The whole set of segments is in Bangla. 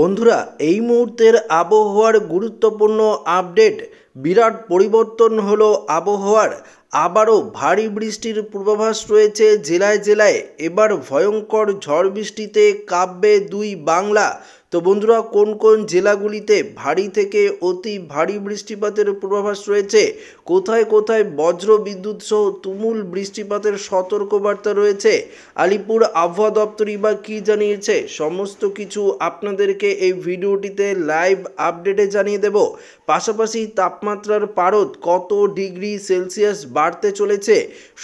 বন্ধুরা, এই মুহূর্তের আবহাওয়ার গুরুত্বপূর্ণ আপডেট। বিরাট পরিবর্তন হলো আবহাওয়ার। আবারও ভারী বৃষ্টির পূর্বাভাস রয়েছে জেলায় জেলায়। এবার ভয়ঙ্কর ঝড় বৃষ্টিতে কাঁপবে দুই বাংলা। তো বন্ধুরা, কোন কোন জেলাগুলিতে ভারী থেকে অতি ভারী বৃষ্টিপাতের পূর্বাভাস রয়েছে, কোথায় কোথায় বজ্র বিদ্যুৎ সহ তুমুল বৃষ্টিপাতের সতর্কবার্তা রয়েছে, আলিপুর আবহাওয়া দপ্তরই বা কী জানিয়েছে, সমস্ত কিছু আপনাদেরকে এই ভিডিওটিতে লাইভ আপডেটে জানিয়ে দেব। পাশাপাশি তাপমাত্রার পারদ কত ডিগ্রি সেলসিয়াস বাড়তে চলেছে,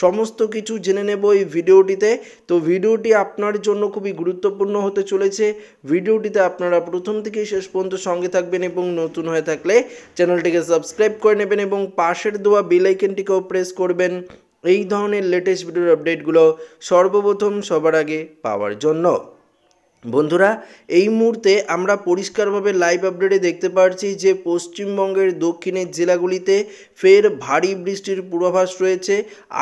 সমস্ত কিছু জেনে নেব এই ভিডিওটিতে। তো ভিডিওটি আপনার জন্য খুবই গুরুত্বপূর্ণ হতে চলেছে। ভিডিওটিতে আপনারা প্রথম থেকে শেষ পর্যন্ত সঙ্গে থাকবেন এবং নতুন হয়ে থাকলে চ্যানেলটিকে সাবস্ক্রাইব করে নেবেন এবং পাশের দেওয়া বেল আইকনটিকেও প্রেস করবেন এই ধরনের লেটেস্ট ভিডিওর আপডেটগুলো সর্বপ্রথম সবার আগে পাওয়ার জন্য। বন্ধুরা, এই মুহূর্তে আমরা পরিষ্কারভাবে লাইভ আপডেটে দেখতে পাচ্ছি যে পশ্চিমবঙ্গের দক্ষিণের জেলাগুলিতে ফের ভারী বৃষ্টির পূর্বাভাস রয়েছে।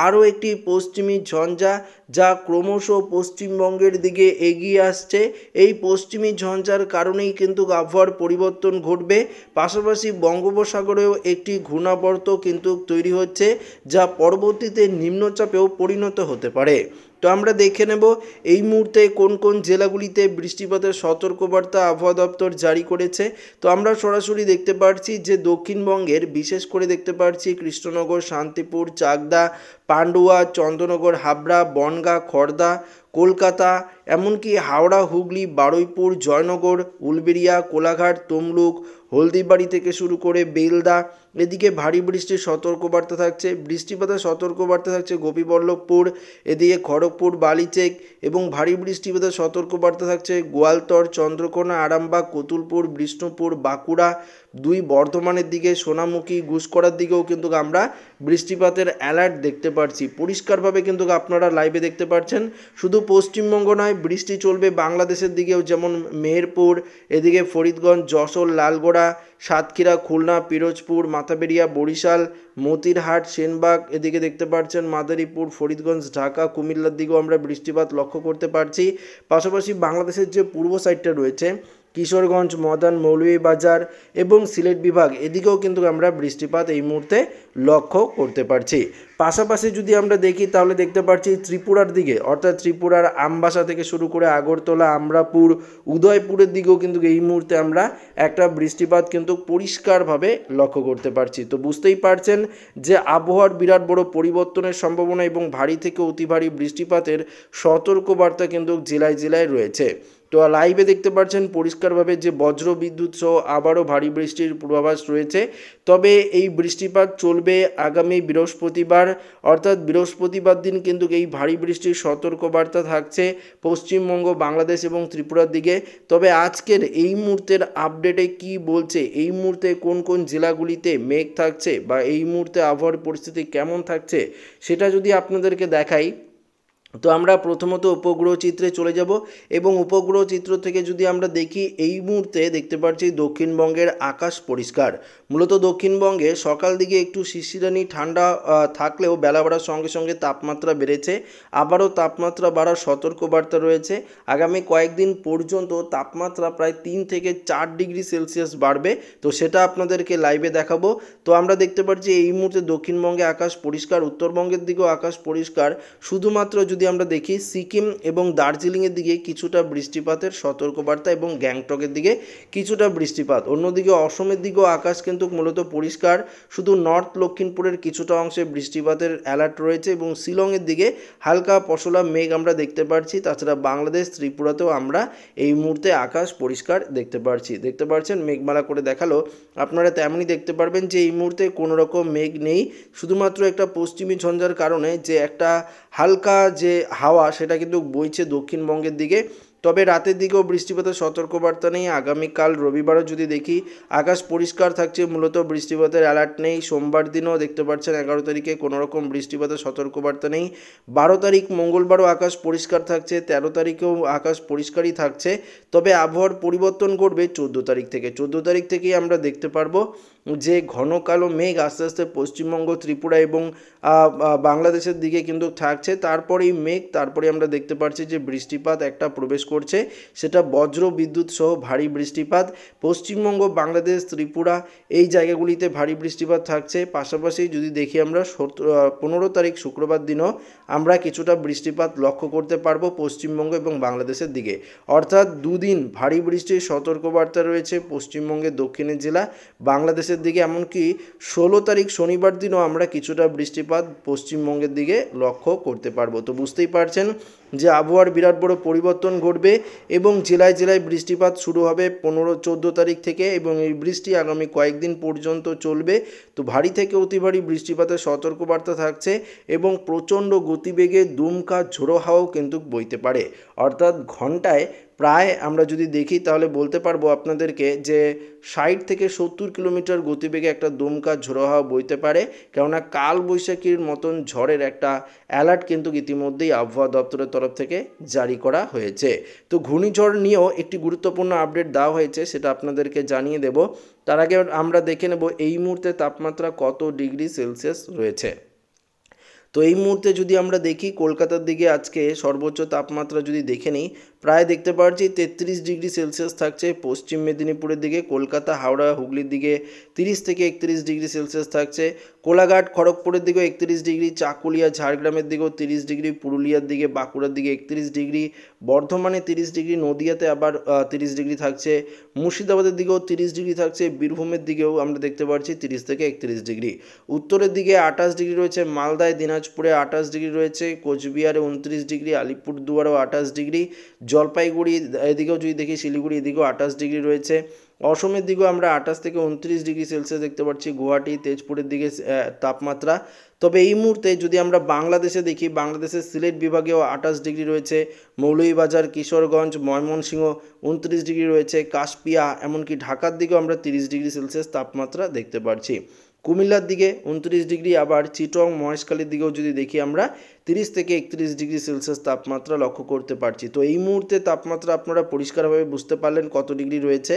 আরও একটি পশ্চিমী ঝঞ্ঝা যা ক্রমশ পশ্চিমবঙ্গের দিকে এগিয়ে আসছে। এই পশ্চিমী ঝঞ্ঝার কারণেই কিন্তু আবহাওয়ার পরিবর্তন ঘটবে। পাশাপাশি বঙ্গোপসাগরেও একটি ঘূর্ণাবর্ত কিন্তু তৈরি হচ্ছে, যা পরবর্তীতে নিম্নচাপেও পরিণত হতে পারে। তো আমরা দেখে নেব এই মুহূর্তে কোন কোন জেলাগুলিতে বৃষ্টিপাতের সতর্কবার্তা আবহাওয়া দপ্তর জারি করেছে। তো আমরা সরাসরি দেখতে পাচ্ছি যে দক্ষিণবঙ্গের বিশেষ করে দেখতে পাচ্ছি কৃষ্ণনগর, শান্তিপুর, চাকদা, পান্ডুয়া, চন্দ্রনগর, হাবড়া, বনগাঁ, খড়দা, কলকাতা, এমনকি হাওড়া, হুগলি, বারুইপুর, জয়নগর, উলবেড়িয়া, কোলাঘাট, তমলুক, হলদিবাড়ি থেকে শুরু করে বেলদা, এদিকে ভারী বৃষ্টির সতর্কবার্তা থাকছে। বৃষ্টিপাতের সতর্কবার্তা থাকছে গোপীবল্লভপুর, এদিকে খড়গপুর, বালিচেক, এবং ভারী বৃষ্টিপাতের সতর্কবার্তা থাকছে গোয়ালতর, চন্দ্রকোনা, আরামবাগ, কতুলপুর, বিষ্ণুপুর, বাঁকুড়া, দুই বর্ধমানের দিকে, সোনামুখী, গুসকরার দিকেও কিন্তু আমরা বৃষ্টিপাতের অ্যালার্ট দেখতে পাচ্ছি। পরিষ্কারভাবে কিন্তু আপনারা লাইভে দেখতে পাচ্ছেন। শুধু পশ্চিমবঙ্গ নয়, বৃষ্টি চলবে বাংলাদেশের দিকেও, যেমন মেহেরপুর, এদিকে ফরিদগঞ্জ, যশোর, লালগোড়া, সাতক্ষীরা, খুলনা, পিরোজপুর, মাথাবেড়িয়া, বরিশাল, মতিরহাট, সেনবাগ, এদিকে দেখতে পাচ্ছেন মাদারীপুর, ফরিদগঞ্জ, ঢাকা, কুমিল্লার দিকেও আমরা বৃষ্টিপাত লক্ষ্য করতে পারছি। পাশাপাশি বাংলাদেশের যে পূর্ব সাইডটা রয়েছে, কিশোরগঞ্জ, মদন, মৌলভীবাজার এবং সিলেট বিভাগ, এদিকেও কিন্তু আমরা বৃষ্টিপাত এই মুহূর্তে লক্ষ্য করতে পারছি। পাশাপাশি যদি আমরা দেখি তাহলে দেখতে পাচ্ছি ত্রিপুরার দিকে, অর্থাৎ ত্রিপুরার আমবাসা থেকে শুরু করে আগরতলা, আমরাপুর, উদয়পুরের দিকেও কিন্তু এই মুহূর্তে আমরা একটা বৃষ্টিপাত কিন্তু পরিষ্কারভাবে লক্ষ্য করতে পারছি। তো বুঝতেই পারছেন যে আবহাওয়ার বিরাট বড় পরিবর্তনের সম্ভাবনা এবং ভারী থেকে অতি ভারী বৃষ্টিপাতের সতর্কবার্তা কিন্তু জেলায় জেলায় রয়েছে। তো লাইভে দেখতে পাচ্ছেন পরিষ্কারভাবে যে বজ্র বিদ্যুৎ সহ আবারও ভারী বৃষ্টির পূর্বাভাস রয়েছে। তবে এই বৃষ্টিপাত চলবে আগামী বৃহস্পতিবার, অর্থাৎ বৃহস্পতিবার দিন কিন্তু এই ভারী বৃষ্টির সতর্কবার্তা থাকছে পশ্চিমবঙ্গ, বাংলাদেশ এবং ত্রিপুরার দিকে। তবে আজকের এই মুহূর্তের আপডেটে কি বলছে, এই মুহূর্তে কোন কোন জেলাগুলিতে মেঘ থাকছে বা এই মুহূর্তে আবহাওয়ার পরিস্থিতি কেমন থাকছে, সেটা যদি আপনাদেরকে দেখাই, তো আমরা প্রথমত উপগ্রহ চিত্রে চলে যাব এবং উপগ্রহ চিত্র থেকে যদি আমরা দেখি, এই মুহূর্তে দেখতে পাচ্ছি দক্ষিণবঙ্গের আকাশ পরিষ্কার। মূলত দক্ষিণবঙ্গে সকাল দিকে একটু শিশিরানি ঠান্ডা থাকলেও বেলা বাড়ার সঙ্গে সঙ্গে তাপমাত্রা বেড়েছে। আবারও তাপমাত্রা বাড়ার সতর্কবার্তা রয়েছে। আগামী কয়েকদিন পর্যন্ত তাপমাত্রা প্রায় 3 থেকে 4 ডিগ্রি সেলসিয়াস বাড়বে। তো সেটা আপনাদেরকে লাইভে দেখাবো। তো আমরা দেখতে পাচ্ছি এই মুহূর্তে দক্ষিণবঙ্গে আকাশ পরিষ্কার, উত্তরবঙ্গের দিকেও আকাশ পরিষ্কার। শুধুমাত্র যদি আমরা দেখি সিকিম এবং দার্জিলিংয়ের দিকে কিছুটা বৃষ্টিপাতের সতর্কবার্তা এবং গ্যাংটকের দিকে কিছুটা বৃষ্টিপাত। অন্যদিকে অসমের দিকেও আকাশ কিন্তু মূলত পরিষ্কার, শুধু নর্থ লক্ষিমপুরের কিছুটা অংশে বৃষ্টিপাতের অ্যালার্ট রয়েছে এবং শিলংয়ের দিকে হালকা পশলা মেঘ আমরা দেখতে পাচ্ছি। তাছাড়া বাংলাদেশ, ত্রিপুরাতেও আমরা এই মুহূর্তে আকাশ পরিষ্কার দেখতে পাচ্ছেন। মেঘমালা করে দেখালো আপনারা তেমনই দেখতে পারবেন যে এই মুহূর্তে কোনো রকম মেঘ নেই। শুধুমাত্র একটা পশ্চিমী ঝঞ্ঝার কারণে যে একটা হালকা যে হাওয়া সেটা কিন্তু বইছে দক্ষিণবঙ্গের দিকে। তবে রাতের দিকেও বৃষ্টিপাতের সতর্কবার্তা নেই। আগামীকাল রবিবারও যদি দেখি আকাশ পরিষ্কার থাকছে, মূলত বৃষ্টিপাতের অ্যালার্ট নেই। সোমবার দিনও দেখতে পাচ্ছেন 11 তারিখে কোনো রকম বৃষ্টিপাতের সতর্কবার্তা নেই। 12 তারিখ মঙ্গলবারও আকাশ পরিষ্কার থাকছে, 13 তারিখেও আকাশ পরিষ্কারই থাকছে। তবে আবহাওয়ার পরিবর্তন ঘটবে 14 তারিখ থেকে। 14 তারিখ থেকেই আমরা দেখতে পারবো যে ঘন কালো মেঘ আস্তে আস্তে পশ্চিমবঙ্গ, ত্রিপুরা এবং বাংলাদেশের দিকে কিন্তু থাকছে। তারপরেই মেঘ, তারপরে আমরা দেখতে পাচ্ছি যে বৃষ্টিপাত একটা প্রবেশ করছে, সেটা বজ্র বিদ্যুৎ সহ ভারী বৃষ্টিপাত। পশ্চিমবঙ্গ, বাংলাদেশ, ত্রিপুরা এই জায়গাগুলিতে ভারী বৃষ্টিপাত থাকছে। পাশাপাশি যদি দেখি আমরা 15 তারিখ শুক্রবার দিনও আমরা কিছুটা বৃষ্টিপাত লক্ষ্য করতে পারবো পশ্চিমবঙ্গ এবং বাংলাদেশের দিকে। অর্থাৎ দুদিন ভারী বৃষ্টির সতর্কবার্তা রয়েছে পশ্চিমবঙ্গের দক্ষিণের জেলা, বাংলাদেশের দিকে। এমনকি 16 তারিখ শনিবার দিনও আমরা কিছুটা বৃষ্টিপাত পশ্চিমবঙ্গের দিকে লক্ষ্য করতে পারবো। তো বুঝতেই পারছেন যে আবহাওয়ার বিরাট বড় পরিবর্তন ঘটবে এবং জেলায় জেলায় বৃষ্টিপাত শুরু হবে 15-14 তারিখ থেকে এবং এই বৃষ্টি আগামী কয়েকদিন পর্যন্ত চলবে। তো ভারী থেকে অতি ভারী বৃষ্টিপাতের সতর্কবার্তা থাকছে এবং প্রচণ্ড গতিবেগে দুমকা ঝোড়ো হাওয়াও কিন্তু বইতে পারে। অর্থাৎ ঘন্টায় প্রায় আমরা যদি দেখি তাহলে বলতে পারবো আপনাদেরকে যে 60 থেকে 70 কিলোমিটার গতিবেগে একটা দুমকা ঝোড়ো হাওয়া বইতে পারে, কেননা কাল বৈশাখীর মতন ঝড়ের একটা অ্যালার্ট কিন্তু ইতিমধ্যেই আবহাওয়া দপ্তরের তরফ থেকে জারি করা হয়েছে। তো ঘূর্ণিঝড় নিয়েও একটি গুরুত্বপূর্ণ আপডেট দেওয়া হয়েছে, সেটা আপনাদেরকে জানিয়ে দেব। তার আগে আমরা দেখে নেব এই মুহূর্তে তাপমাত্রা কত ডিগ্রি সেলসিয়াস রয়েছে। তো এই মুহূর্তে যদি আমরা দেখি কলকাতার দিকে আজকে সর্বোচ্চ তাপমাত্রা যদি দেখে নিই, প্রায় দেখতে পাচ্ছি 33 ডিগ্রি সেলসিয়াস থাকছে। পশ্চিম মেদিনীপুরের দিকে, কলকাতা, হাওড়া, হুগলির দিকে 30 থেকে 31 ডিগ্রি সেলসিয়াস থাকছে। কোলাঘাট, খড়গপুরের দিকেও 31 ডিগ্রি, চাকুলিয়া, ঝাড়গ্রামের দিকেও 30 ডিগ্রি, পুরুলিয়ার দিকে, বাঁকুড়ার দিকে 31 ডিগ্রি, বর্ধমানে 30 ডিগ্রি, নদিয়াতে আবার 30 ডিগ্রি থাকছে, মুর্শিদাবাদের দিকেও 30 ডিগ্রি থাকছে, বীরভূমের দিকেও আমরা দেখতে পাচ্ছি 30 থেকে 31 ডিগ্রি। উত্তরের দিকে 28 ডিগ্রি রয়েছে, মালদায়, দিনাজপুরে 28 ডিগ্রি রয়েছে, কোচবিহারে 29 ডিগ্রি, আলিপুরদুয়ারেও 28 ডিগ্রি, জলপাইগুড়ি এদিকেও যদি দেখি, শিলিগুড়ি এদিকেও 28 ডিগ্রি রয়েছে। অসমের দিকেও আমরা 28 থেকে 29 ডিগ্রি সেলসিয়াস দেখতে পাচ্ছি, গুয়াহাটি, তেজপুরের দিকে তাপমাত্রা। তবে এই মুহূর্তে যদি আমরা বাংলাদেশে দেখি, বাংলাদেশের সিলেট বিভাগেও 28 ডিগ্রি রয়েছে, মৌলভীবাজার, কিশোরগঞ্জ, ময়মনসিংহ 29 ডিগ্রি রয়েছে, কাশপিয়া, এমনকি ঢাকার দিকেও আমরা 30 ডিগ্রি সেলসিয়াস তাপমাত্রা দেখতে পাচ্ছি। কুমিল্লার দিকে 29 ডিগ্রি, আবার চিটং, মহেশখালীর দিকেও যদি দেখি আমরা 30 থেকে 31 ডিগ্রি সেলসিয়াস তাপমাত্রা লক্ষ্য করতে পারছি। তো এই মুহূর্তে তাপমাত্রা আপনারা পরিষ্কারভাবে বুঝতে পারলেন কত ডিগ্রি রয়েছে।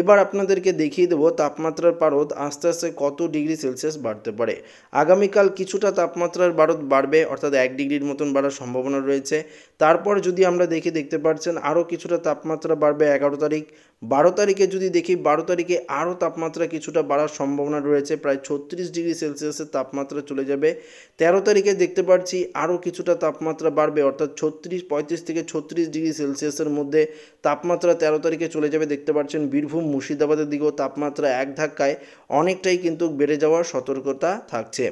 এবার আপনাদেরকে দেখিয়ে দেবো তাপমাত্রার পারদ আস্তে আস্তে কত ডিগ্রি সেলসিয়াস বাড়তে পারে। আগামীকাল কিছুটা তাপমাত্রার পারদ বাড়বে, অর্থাৎ 1 ডিগ্রির মতন বাড়ার সম্ভাবনা রয়েছে। তারপর যদি আমরা দেখতে পাচ্ছেন আরও কিছুটা তাপমাত্রা বাড়বে 11 তারিখ। 12 তারিখে যদি দেখি, 12 তারিখে আরও তাপমাত্রা কিছুটা বাড়ার সম্ভাবনা রয়েছে, প্রায় 36 ডিগ্রি সেলসিয়াসের তাপমাত্রা চলে যাবে। 13 তারিখে দেখতে পাচ্ছি আরও কিছুটা তাপমাত্রা বাড়বে, অর্থাৎ 35 থেকে 36 ডিগ্রি সেলসিয়াসের মধ্যে তাপমাত্রা 13 তারিখে চলে যাবে। দেখতে পাচ্ছেন বীরভূম, মুর্শিদাবাদের দিকেও তাপমাত্রা এক ধাক্কায় অনেকটাই কিন্তু বেড়ে যাওয়ার সতর্কতা থাকছে।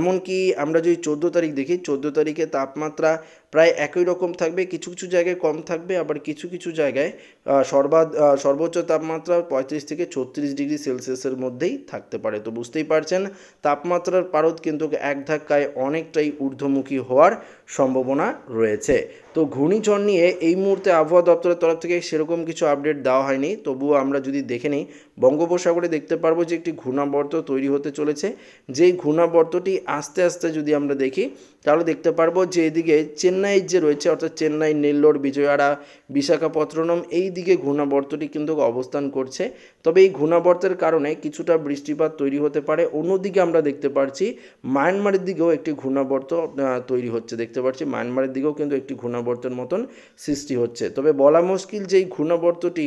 এমনকি আমরা যদি 14 তারিখ দেখি, 14 তারিখে তাপমাত্রা প্রায় একই রকম থাকবে, কিছু কিছু জায়গায় কম থাকবে, আবার কিছু কিছু জায়গায় সর্বোচ্চ তাপমাত্রা 35 থেকে 36 ডিগ্রি সেলসিয়াসের মধ্যেই থাকতে পারে। তো বুঝতেই পারছেন তাপমাত্রার পারদ কিন্তু এক ধাক্কায় অনেকটাই ঊর্ধ্বমুখী হওয়ার সম্ভাবনা রয়েছে। তো ঘূর্ণিঝড় নিয়ে এই মুহূর্তে আবহাওয়া দপ্তরের তরফ থেকে সেরকম কিছু আপডেট দেওয়া হয়নি, তবুও আমরা যদি দেখে নিই বঙ্গোপসাগরে দেখতে পারবো যে একটি ঘূর্ণাবর্ত তৈরি হতে চলেছে। যেই ঘূর্ণাবর্তটি আস্তে আস্তে যদি আমরা দেখি তাহলে দেখতে পারবো যে এদিকে চেন্নাই যে রয়েছে, অর্থাৎ চেন্নাই, নেল্লোর, বিজয়ওয়াড়া, বিশাখাপত্তনম এই দিকে ঘূর্ণাবর্তটি কিন্তু অবস্থান করছে। তবে এই ঘূর্ণাবর্তের কারণে কিছুটা বৃষ্টিপাত তৈরি হতে পারে। অন্যদিকে আমরা দেখতে পাচ্ছি মায়ানমারের দিকেও একটি ঘূর্ণাবর্ত তৈরি হচ্ছে, দেখতে পাচ্ছি মায়ানমারের দিকেও কিন্তু একটি ঘূর্ণাবর্তের মতন সৃষ্টি হচ্ছে। তবে বলা মুশকিল যে এই ঘূর্ণাবর্তটি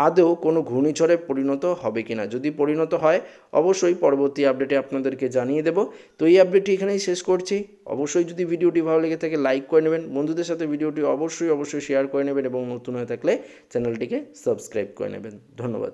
আদৌ কোনো ঘূর্ণিঝড়ে পরিণত হবে কিনা। যদি পরিণত হয় অবশ্যই পরবর্তী আপডেটে আপনাদেরকে জানিয়ে দেব। তো এই আপডেটটি এখানেই শেষ করছি। অবশ্যই যদি ভিডিওটি ভালো লেগে থাকে লাইক করে নেবেন, বন্ধুদের সাথে ভিডিওটি অবশ্যই শেয়ার করে নেবেন এবং নতুন হয়ে থাকলে চ্যানেলটিকে সাবস্ক্রাইব করে নেবেন। ধন্যবাদ।